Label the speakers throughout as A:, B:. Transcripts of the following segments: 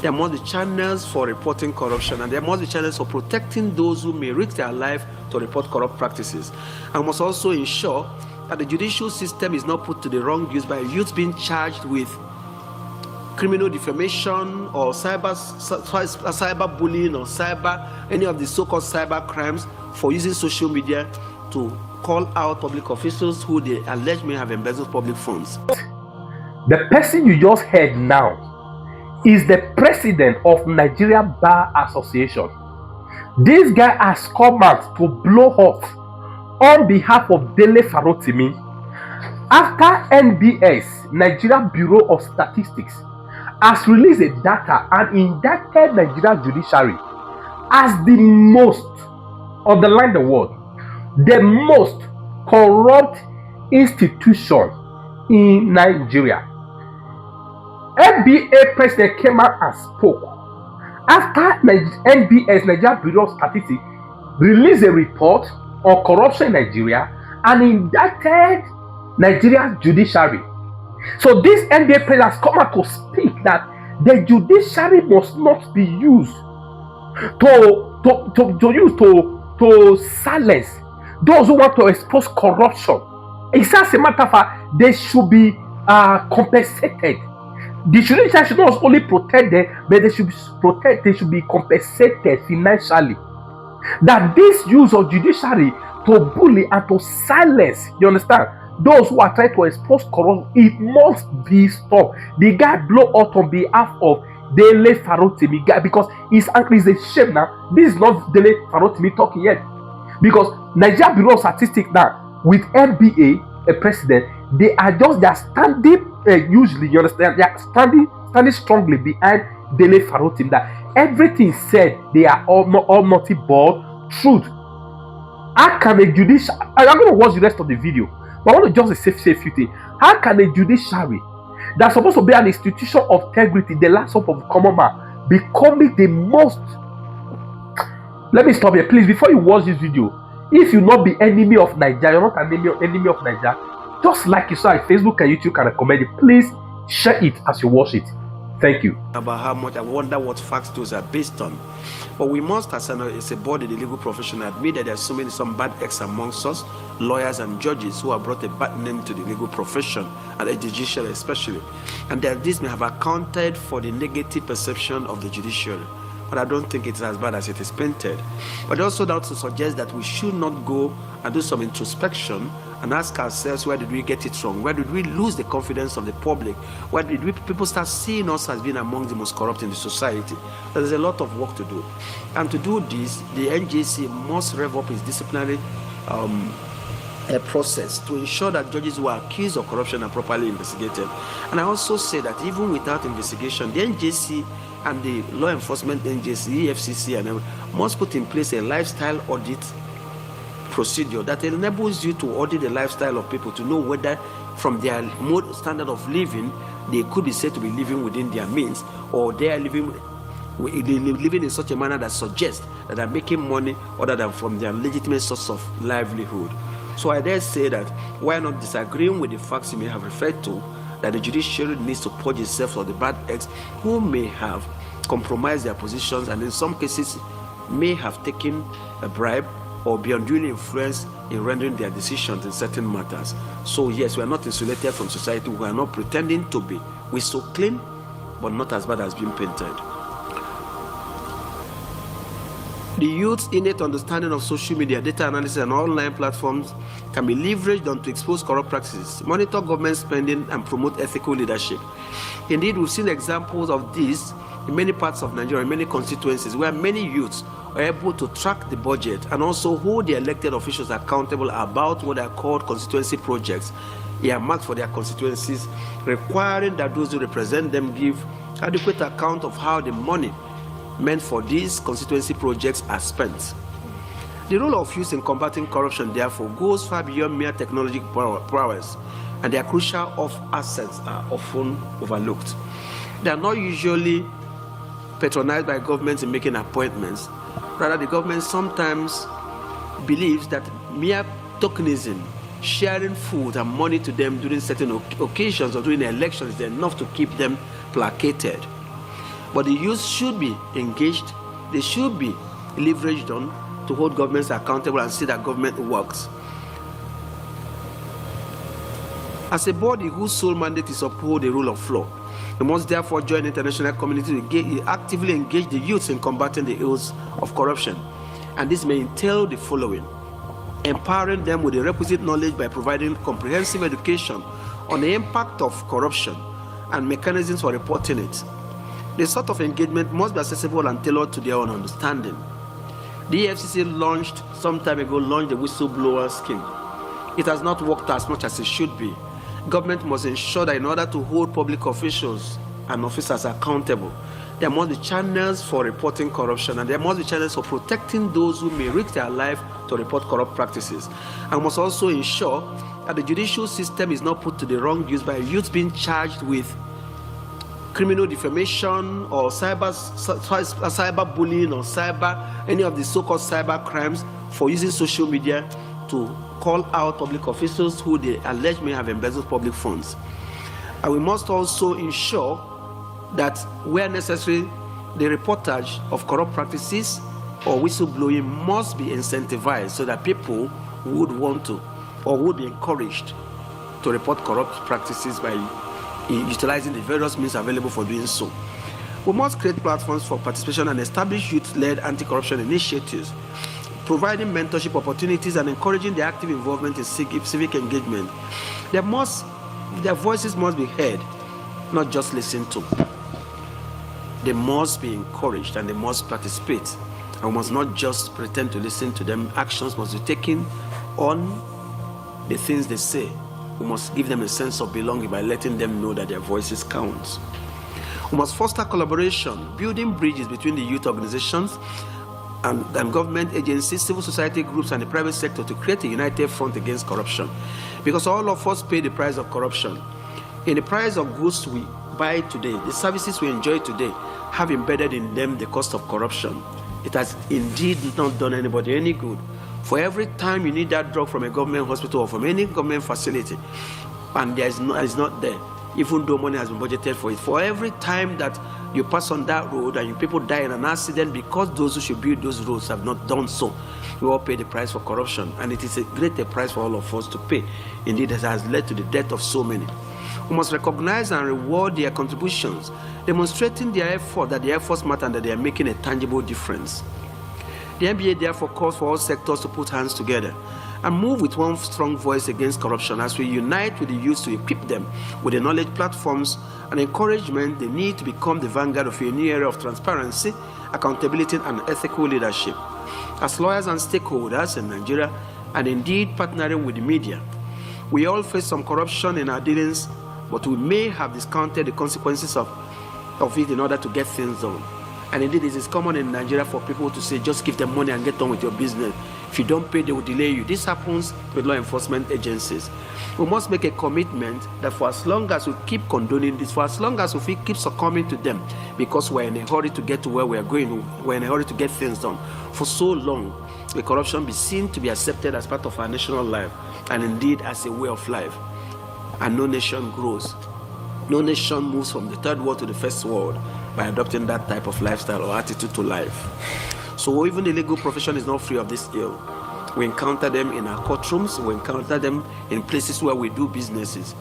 A: There must be channels for reporting corruption, and there must be channels for protecting those who may risk their life to report corrupt practices. And we must also ensure that the judicial system is not put to the wrong use by youths being charged with criminal defamation or cyber bullying or any of the so-called cyber crimes for using social media to call out public officials who they allege may have embezzled public funds.
B: The person you just heard now is the president of Nigeria Bar Association. This guy has come out to blow up on behalf of Dele Farotimi after NBS, Nigeria Bureau of Statistics, has released a data and indicted Nigeria Judiciary as the most, underline the word, the most corrupt institution in Nigeria. NBA president came out and spoke after NBS, Nigeria Bureau of Statistics, released a report on corruption in Nigeria and indicted Nigeria Judiciary. So this NBA president has come out to speak that the judiciary must not be used to silence those who want to expose corruption. It's as a matter of fact, they should be compensated. The judiciary should not only protect them, but they should be compensated financially. That this use of judiciary to bully and to silence, you understand, those who are trying to expose corruption, it must be stopped. The guy blow out on behalf of Dele Farotimi guy because he's angry. It's a shame now. This is not Dele Farotimi talking yet. Because Nigeria Bureau of Statistics now, with NBA, a president, they are standing, usually, you understand, they are standing strongly behind Dele Farotimi. That everything said, they are all naughty but truth. How can a judicial, I'm going to watch the rest of the video, but I want to just say a few things. How can a judiciary that's supposed to be an institution of integrity, the last hope of the common man, becoming the most... Let me stop here, please. Before you watch this video, if you not be enemy of Nigeria, you're not an enemy of Nigeria, just like you saw on Facebook and YouTube can recommend it, please share it as you watch it. Thank you.
A: About how much I wonder what facts those are based on. But we must, as a body, the legal profession, admit that there's some bad eggs amongst us, lawyers and judges, who have brought a bad name to the legal profession, and the judicial especially. And that this may have accounted for the negative perception of the judiciary. But I don't think it's as bad as it is painted. But also that to suggest that we should not go and do some introspection and ask ourselves, where did we get it wrong? Where did we lose the confidence of the public? Where did people start seeing us as being among the most corrupt in the society? There's a lot of work to do. And to do this, the NJC must rev up its disciplinary process to ensure that judges who are accused of corruption are properly investigated. And I also say that even without investigation, the NJC and the law enforcement NJC, EFCC, and must put in place a lifestyle audit procedure that enables you to audit the lifestyle of people to know whether from their standard of living they could be said to be living within their means, or they are living in such a manner that suggests that they're making money other than from their legitimate source of livelihood. So I dare say that while not disagreeing with the facts you may have referred to, that the judiciary needs to purge itself of the bad eggs who may have compromised their positions and in some cases may have taken a bribe or be unduly influenced in rendering their decisions in certain matters. So yes, we are not insulated from society. We are not pretending to be. We're so clean, but not as bad as being painted. The youth's innate understanding of social media, data analysis, and online platforms can be leveraged on to expose corrupt practices, monitor government spending, and promote ethical leadership. Indeed, we've seen examples of this in many parts of Nigeria, in many constituencies, where many youths are able to track the budget and also hold the elected officials accountable about what are called constituency projects earmarked for their constituencies, requiring that those who represent them give adequate account of how the money meant for these constituency projects are spent. The role of youth in combating corruption, therefore, goes far beyond mere technological prowess, and their crucial assets are often overlooked. They are not usually patronized by governments in making appointments. Rather, the government sometimes believes that mere tokenism, sharing food and money to them during certain occasions or during elections is enough to keep them placated. But the youth should be engaged, they should be leveraged on to hold governments accountable and see that government works. As a body whose sole mandate is to uphold the rule of law, we must therefore join the international community to actively engage the youths in combating the ills of corruption. And this may entail the following: empowering them with the requisite knowledge by providing comprehensive education on the impact of corruption and mechanisms for reporting it. This sort of engagement must be accessible and tailored to their own understanding. The EFCC some time ago launched the whistleblower scheme. It has not worked as much as it should be. Government must ensure that in order to hold public officials and officers accountable, there must be channels for reporting corruption, and there must be channels for protecting those who may risk their life to report corrupt practices. And must also ensure that the judicial system is not put to the wrong use by youths being charged with criminal defamation or cyber bullying or any of the so-called cyber crimes for using social media to call out public officials who they allege may have embezzled public funds. And we must also ensure that where necessary, the reportage of corrupt practices or whistleblowing must be incentivized so that people would want to or would be encouraged to report corrupt practices by utilizing the various means available for doing so. We must create platforms for participation and establish youth-led anti-corruption initiatives, providing mentorship opportunities and encouraging their active involvement in civic engagement. Their voices must be heard, not just listened to. They must be encouraged and they must participate. And we must not just pretend to listen to them. Actions must be taken on the things they say. We must give them a sense of belonging by letting them know that their voices count. We must foster collaboration, building bridges between the youth organizations and government agencies, civil society groups, and the private sector to create a united front against corruption. Because all of us pay the price of corruption. In the price of goods we buy today, the services we enjoy today have embedded in them the cost of corruption. It has indeed not done anybody any good. For every time you need that drug from a government hospital or from any government facility, and it's not there, even though money has been budgeted for it, for every time that you pass on that road and people die in an accident because those who should build those roads have not done so, we all pay the price for corruption, and it is a greater price for all of us to pay. Indeed, it has led to the death of so many. We must recognize and reward their contributions, demonstrating their effort, that their efforts matter and that they are making a tangible difference. The NBA therefore calls for all sectors to put hands together and move with one strong voice against corruption as we unite with the youth to equip them with the knowledge platforms and encouragement they need to become the vanguard of a new era of transparency, accountability, and ethical leadership. As lawyers and stakeholders in Nigeria, and indeed partnering with the media, we all face some corruption in our dealings, but we may have discounted the consequences of it in order to get things done. And indeed, it is common in Nigeria for people to say, just give them money and get on with your business. If you don't pay, they will delay you. This happens with law enforcement agencies. We must make a commitment that for as long as we keep condoning this, for as long as we keep succumbing to them, because we're in a hurry to get to where we're going, we're in a hurry to get things done, for so long, the corruption be seen to be accepted as part of our national life, and indeed as a way of life. And no nation grows. No nation moves from the third world to the first world by adopting that type of lifestyle or attitude to life. So even the legal profession is not free of this ill. We encounter them in our courtrooms, we encounter them in places where we do businesses.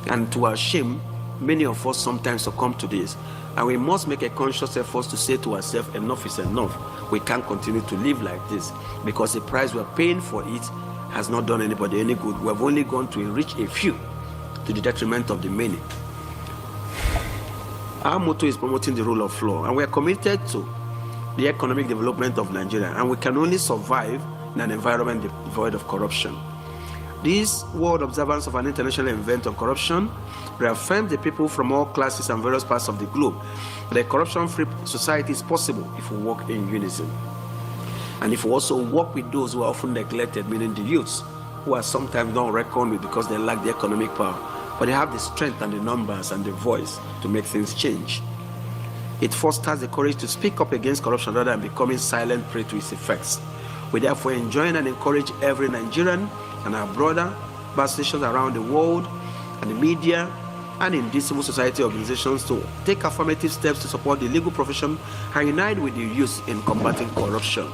A: And to our shame, many of us sometimes succumb to this. And we must make a conscious effort to say to ourselves, enough is enough. We can't continue to live like this, because the price we're paying for it has not done anybody any good. We have only gone to enrich a few to the detriment of the many. Our motto is promoting the rule of law, and we are committed to the economic development of Nigeria, and we can only survive in an environment devoid of corruption. This world observance of an international event on corruption reaffirms the people from all classes and various parts of the globe that a corruption-free society is possible if we work in unison. And if we also work with those who are often neglected, meaning the youths, who are sometimes not reckoned with because they lack the economic power, but they have the strength and the numbers and the voice to make things change. It fosters the courage to speak up against corruption rather than becoming silent prey to its effects. We therefore enjoin and encourage every Nigerian and our brother stations around the world and the media and in civil society organizations to take affirmative steps to support the legal profession and unite with the youth in combating corruption.